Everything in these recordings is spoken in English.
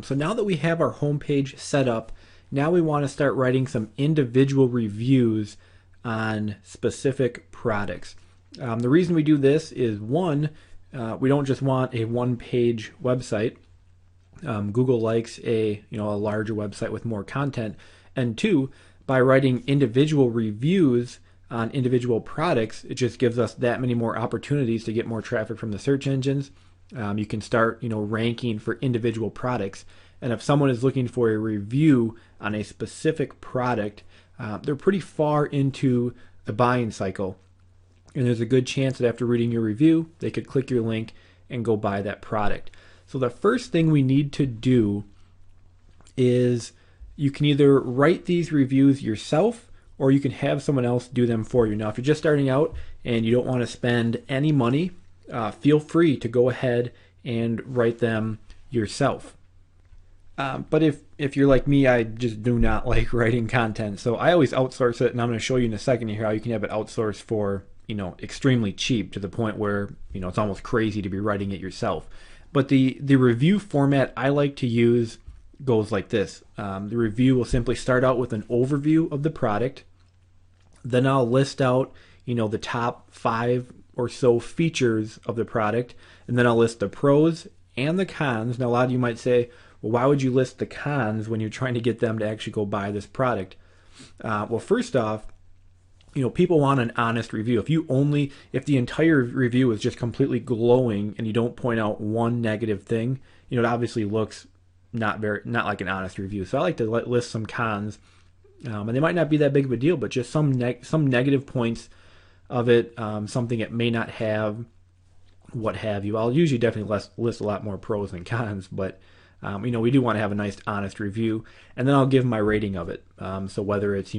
So now that we have our homepage set up, now we want to start writing some individual reviews on specific products. The reason we do this is one, we don't just want a one-page website. Google likes a larger website with more content, and two, by writing individual reviews on individual products, it just gives us that many more opportunities to get more traffic from the search engines. You can start, ranking for individual products. And if someone is looking for a review on a specific product, they're pretty far into the buying cycle. And there's a good chance that after reading your review, they could click your link and go buy that product. So the first thing we need to do is you can either write these reviews yourself or you can have someone else do them for you. Now, if you're just starting out and you don't want to spend any money, feel free to go ahead and write them yourself. But if you're like me, I just do not like writing content. So I always outsource it, and I'm going to show you in a second here how you can have it outsourced for extremely cheap to the point where it's almost crazy to be writing it yourself. But the review format I like to use goes like this. The review will simply start out with an overview of the product. Then I'll list out the top 5 or so features of the product, and then I'll list the pros and the cons. Now a lot of you might say, well, why would you list the cons when you're trying to get them to actually go buy this product? Well, first off, people want an honest review. If the entire review is just completely glowing and you don't point out one negative thing, it obviously looks not like an honest review. So I like to list some cons, and they might not be that big of a deal, but just some negative points of it, something it may not have, what have you. I'll usually definitely list a lot more pros than cons, but we do want to have a nice honest review, and then I'll give my rating of it. So whether it's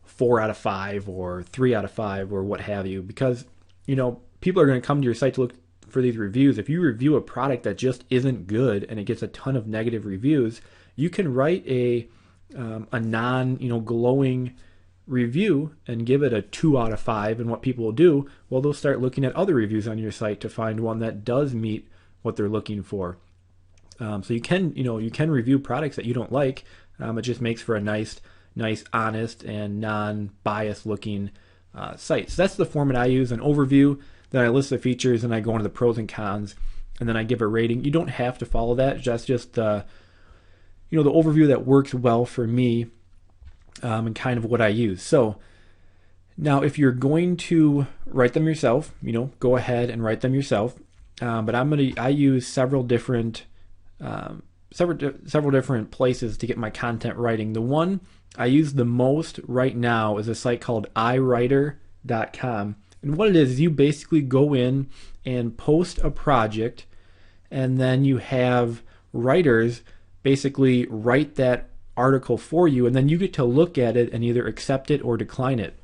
4 out of 5 or 3 out of 5 or what have you, because people are going to come to your site to look for these reviews. If you review a product that just isn't good and it gets a ton of negative reviews, you can write a non glowing review and give it a 2 out of 5. And what people will do, well, they'll start looking at other reviews on your site to find one that does meet what they're looking for. So you can review products that you don't like. It just makes for a nice, honest, and non-biased looking site. So that's the format I use: an overview, then I list the features, and I go into the pros and cons, and then I give a rating. You don't have to follow that. That's just the overview that works well for me, and kind of what I use. So now, if you're going to write them yourself, go ahead and write them yourself. But I use several different places to get my content writing. The one I use the most right now is a site called iWriter.com. And what it is you basically go in and post a project, and then you have writers basically write that article for you, and then you get to look at it and either accept it or decline it.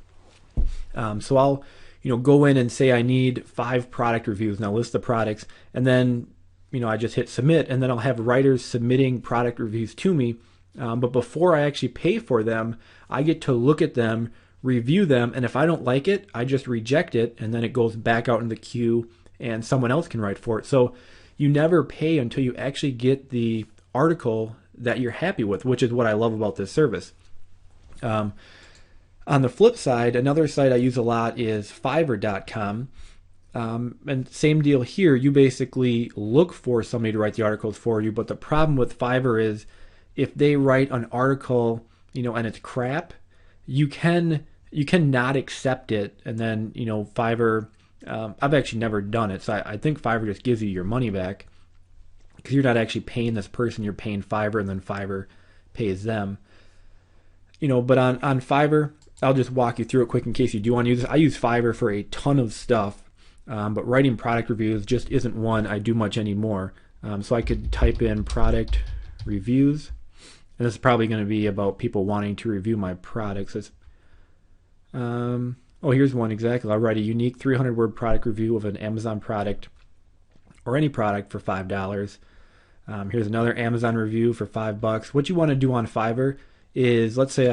So I'll go in and say I need 5 product reviews, and I'll list the products, and then I just hit submit, and then I'll have writers submitting product reviews to me. But before I actually pay for them, I get to look at them, review them, and if I don't like it, I just reject it, and then it goes back out in the queue, and someone else can write for it. So you never pay until you actually get the article that you're happy with, which is what I love about this service. On the flip side, another site I use a lot is Fiverr.com. And same deal here. You basically look for somebody to write the articles for you, but the problem with Fiverr is if they write an article, and it's crap, you cannot accept it. And then, Fiverr, I've actually never done it. So I think Fiverr just gives you your money back because you're not actually paying this person, you're paying Fiverr, and then Fiverr pays them. But on Fiverr, I'll just walk you through it quick in case you do want to use this. I use Fiverr for a ton of stuff. But writing product reviews just isn't one I do much anymore. So I could type in product reviews, and this is probably going to be about people wanting to review my products. Here's one exactly. I'll write a unique 300-word product review of an Amazon product or any product for $5. Here's another Amazon review for $5. What you want to do on Fiverr is, let's say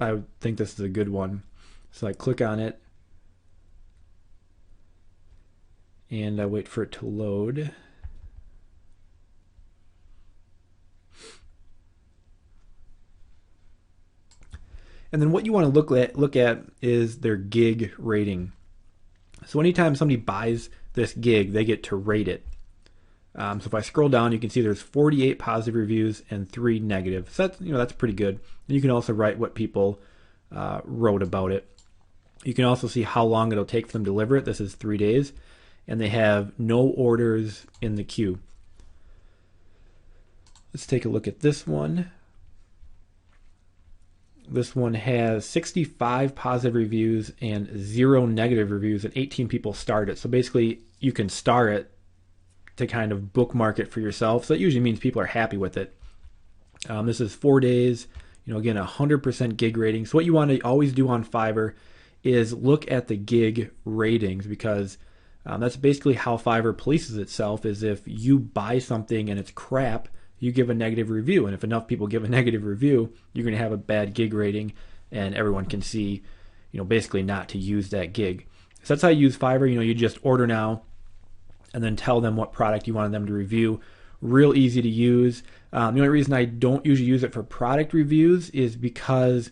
I think this is a good one. So I click on it, and I wait for it to load. And then what you want to look at is their gig rating. So anytime somebody buys this gig, they get to rate it. So if I scroll down, you can see there's 48 positive reviews and 3 negative. So that's pretty good. And you can also write what people wrote about it. You can also see how long it'll take for them to deliver it. This is 3 days, and they have no orders in the queue. Let's take a look at this one. This one has 65 positive reviews and 0 negative reviews, and 18 people start it. So basically, you can star it to kind of bookmark it for yourself. So that usually means people are happy with it. This is 4 days. Again, 100% gig rating. So what you want to always do on Fiverr is look at the gig ratings, because that's basically how Fiverr polices itself. Is if you buy something and it's crap, you give a negative review, and if enough people give a negative review, you're going to have a bad gig rating, and everyone can see, basically not to use that gig. So that's how you use Fiverr. You just order now, and then tell them what product you wanted them to review. Real easy to use. The only reason I don't usually use it for product reviews is because,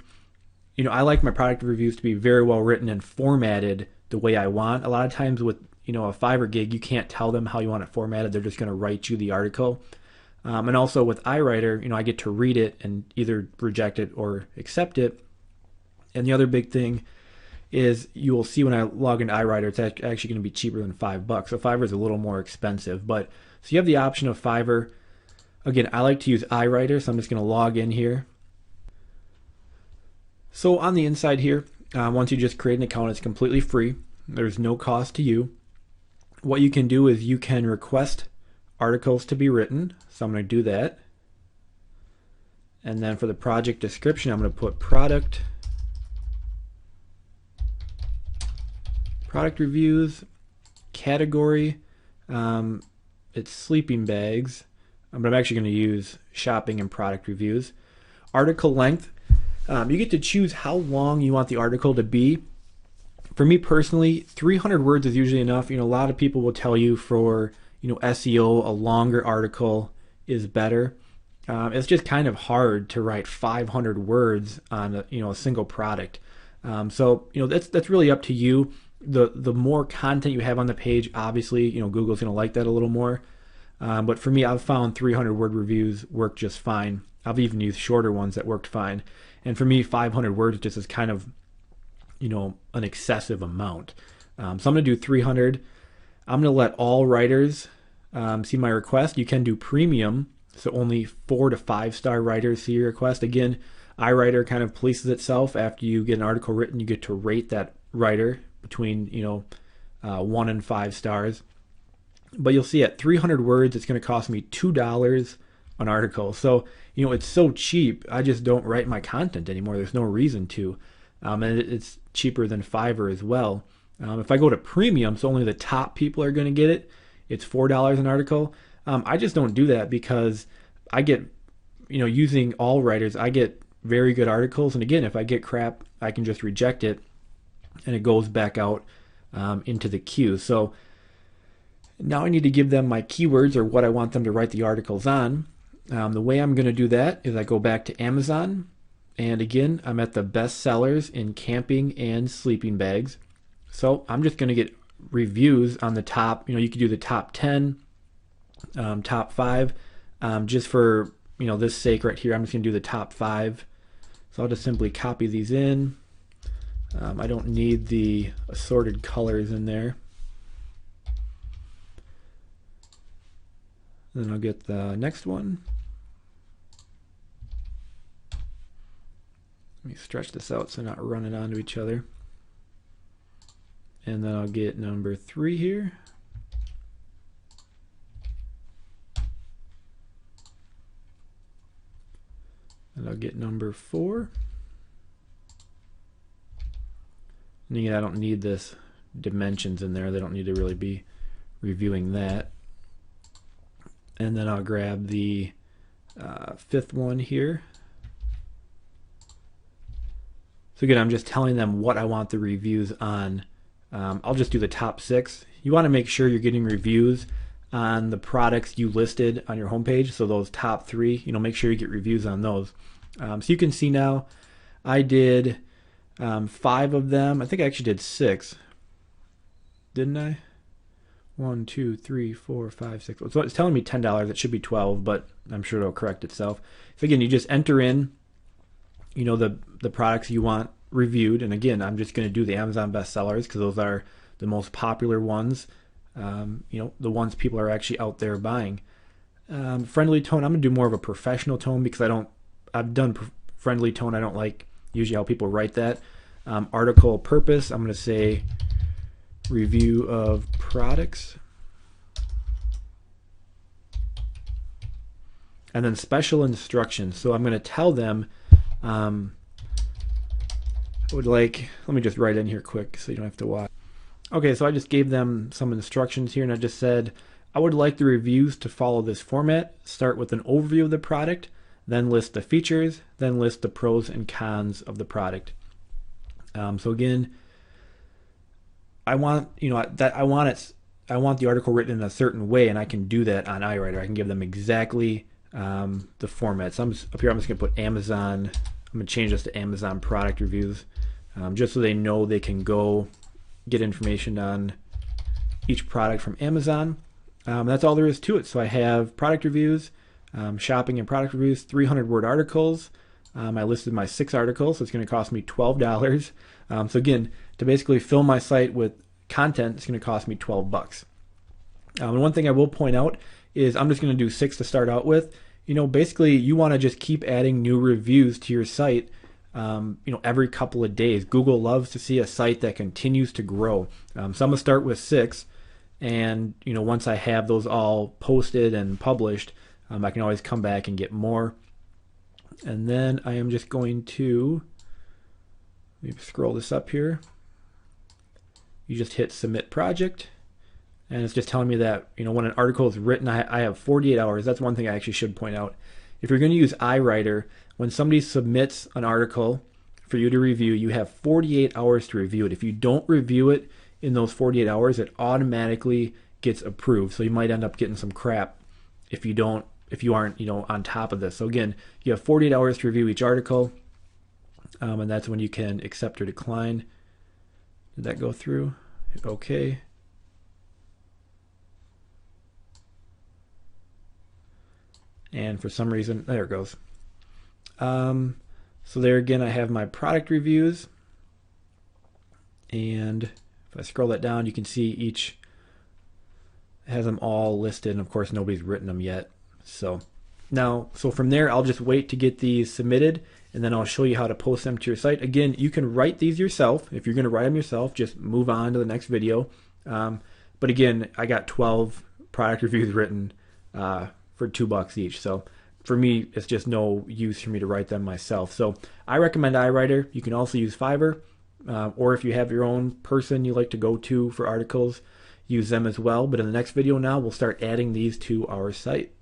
I like my product reviews to be very well written and formatted the way I want. A lot of times with, a Fiverr gig, you can't tell them how you want it formatted. They're just going to write you the article. And also with iWriter, I get to read it and either reject it or accept it. And the other big thing is you will see when I log into iWriter, it's actually going to be cheaper than $5. So Fiverr is a little more expensive. But so you have the option of Fiverr. Again, I like to use iWriter, so I'm just going to log in here. So on the inside here, once you just create an account, it's completely free. There's no cost to you. What you can do is you can request articles to be written. So I'm going to do that. And then for the project description, I'm going to put product reviews, category, it's sleeping bags, but I'm actually going to use shopping and product reviews. Article length, you get to choose how long you want the article to be. For me personally, 300 words is usually enough. A lot of people will tell you for SEO, a longer article is better. It's just kind of hard to write 500 words on a single product. So that's really up to you. The more content you have on the page, obviously, Google's going to like that a little more. But for me, I've found 300 word reviews work just fine. I've even used shorter ones that worked fine. And for me, 500 words just is kind of, an excessive amount. So I'm going to do 300. I'm going to let all writers see my request. You can do premium, so only 4 to 5 star writers see your request. Again, iWriter kind of polices itself. After you get an article written, you get to rate that writer between 1 and 5 stars. But you'll see at 300 words, it's going to cost me $2 an article. So it's so cheap. I just don't write my content anymore. There's no reason to, and it's cheaper than Fiverr as well. If I go to premium, so only the top people are going to get it, it's $4 an article. I just don't do that because I get, using all writers, I get very good articles. And again, if I get crap, I can just reject it and it goes back out into the queue. So now I need to give them my keywords or what I want them to write the articles on. The way I'm going to do that is I go back to Amazon. And again, I'm at the best sellers in camping and sleeping bags. So I'm just going to get reviews on the top. You could do the top 10, top 5. Just for this sake right here, I'm just going to do the top 5. So I'll just simply copy these in. I don't need the assorted colors in there. Then I'll get the next one. Let me stretch this out so not running onto each other. And then I'll get number 3 here. And I'll get number 4. And again, I don't need this dimensions in there. They don't need to really be reviewing that. And then I'll grab the 5th one here. So again, I'm just telling them what I want the reviews on. I'll just do the top 6. You want to make sure you're getting reviews on the products you listed on your homepage. So those top 3, make sure you get reviews on those. So you can see now I did 5 of them. I think I actually did 6, didn't I? 1, 2, 3, 4, 5, 6. So it's telling me $10. It should be 12, but I'm sure it'll correct itself. So again, you just enter in, the products you want reviewed. And again, I'm just going to do the Amazon bestsellers because those are the most popular ones. The ones people are actually out there buying. Friendly tone, I'm going to do more of a professional tone because I've done friendly tone. I don't like usually how people write that. Article purpose, I'm going to say review of products. And then special instructions. So I'm going to tell them, let me just write in here quick so you don't have to watch. Okay, so I just gave them some instructions here, and I just said, I would like the reviews to follow this format. Start with an overview of the product, then list the features, then list the pros and cons of the product. So again, I want the article written in a certain way, and I can do that on iWriter. I can give them exactly the format. So up here, I'm just going to put Amazon. I'm going to change this to Amazon product reviews, just so they know they can go get information on each product from Amazon. That's all there is to it. So I have product reviews, shopping and product reviews, 300-word articles. I listed my 6 articles, so it's going to cost me $12. So again, to basically fill my site with content, it's going to cost me $12. And one thing I will point out is I'm just going to do 6 to start out with. Basically you want to just keep adding new reviews to your site, every couple of days. Google loves to see a site that continues to grow. So I'm going to start with 6. And, once I have those all posted and published, I can always come back and get more. And then I am just going to, let me scroll this up here. You just hit submit project. And it's just telling me that, when an article is written, I have 48 hours. That's one thing I actually should point out. If you're going to use iWriter, when somebody submits an article for you to review, you have 48 hours to review it. If you don't review it in those 48 hours, it automatically gets approved. So you might end up getting some crap if you aren't, on top of this. So again, you have 48 hours to review each article, and that's when you can accept or decline. Did that go through? Hit OK. And for some reason, there it goes. So there again, I have my product reviews. And if I scroll that down, you can see each has them all listed. And of course, nobody's written them yet. So from there, I'll just wait to get these submitted, and then I'll show you how to post them to your site. Again, you can write these yourself. If you're going to write them yourself, just move on to the next video. But again, I got 12 product reviews written for $2 each. So for me, it's just no use for me to write them myself. So I recommend iWriter. You can also use Fiverr, or if you have your own person you like to go to for articles, use them as well. But in the next video now, we'll start adding these to our site.